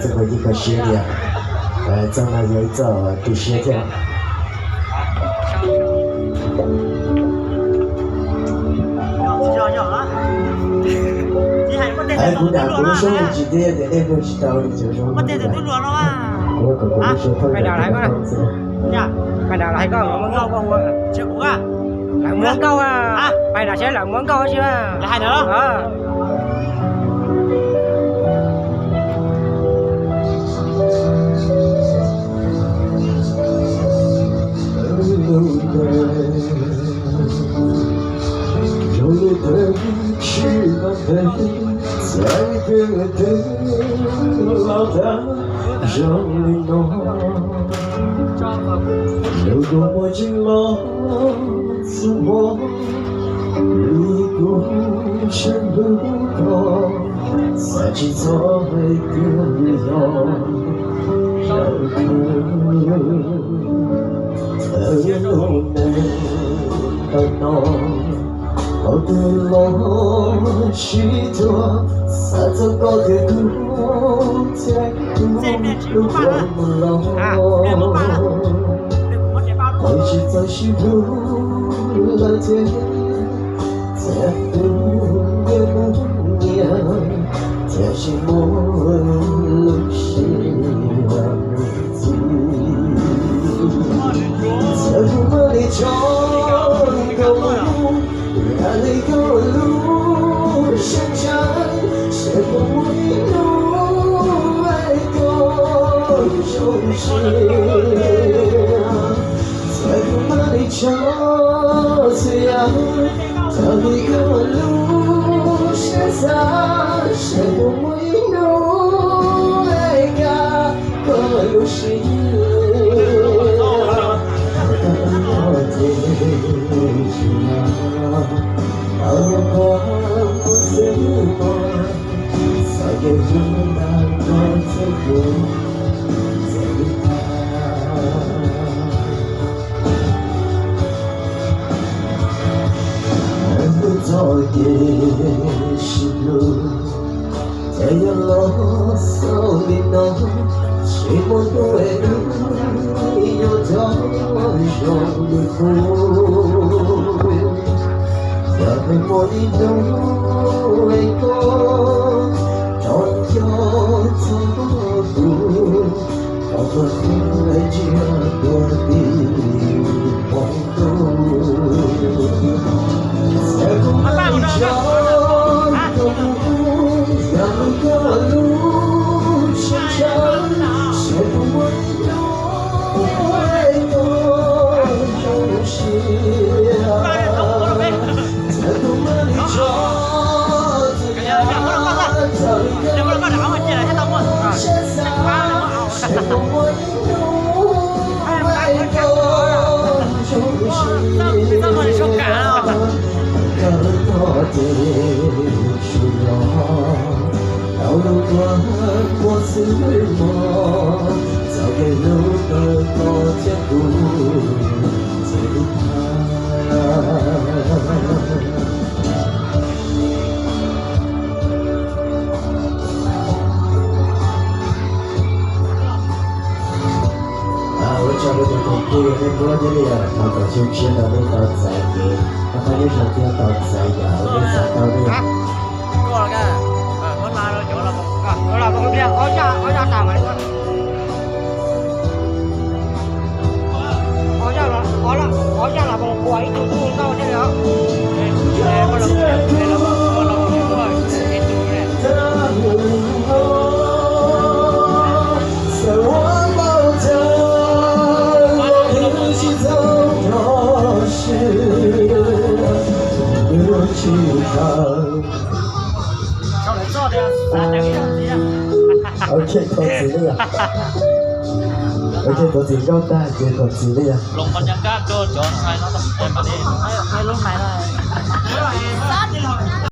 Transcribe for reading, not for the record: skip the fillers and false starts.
这个一个系列，将来有一个第10天。哎，姑娘，姑说一句的，那个是道理，就说。我这都落了哇！啊，快点来吧！呀，快点来个我们高过我，吃苦啊！来我们高啊！啊，快点先来我们高去啊！来得了啊！有了的翅膀的，在个的老大让你弄。如果我进了自我，你孤身路过，再去做一个理由，让我的路许多，撒走过的路，在路过了，我是在虚度了天，在度也不念，在心莫路是忘记，在不梦里中的路。哪里个路相长，谁不为路爱过忠心？在不哪里找最阳，哪里个路相洒，谁不为路爱过忠心？老阳光不似我，早已知道我最后最怕。难不做的是路，这样啰嗦的弄，谁梦不会路，有多容易哭。要被我的路为过，终究错步，到了回家多的梦途。在不哪里找个路，让个路相长，谁不为路为过忠心？这么手感啊！道路短，我似梦，早给路的多天路，最我们的公布很多的了，他们就知道你到在地，他们也想听到在呀，我们想到的。过了个，我拿了酒了不？有了不？别，我家啥嘛？我家那不过一度度到这了。我能OK， 投资了，OK， 投資高大，嘅投資了。ลงบรรยากาศโจนไทยเนาะไอ้มาดิไอ้ลงไทยเลย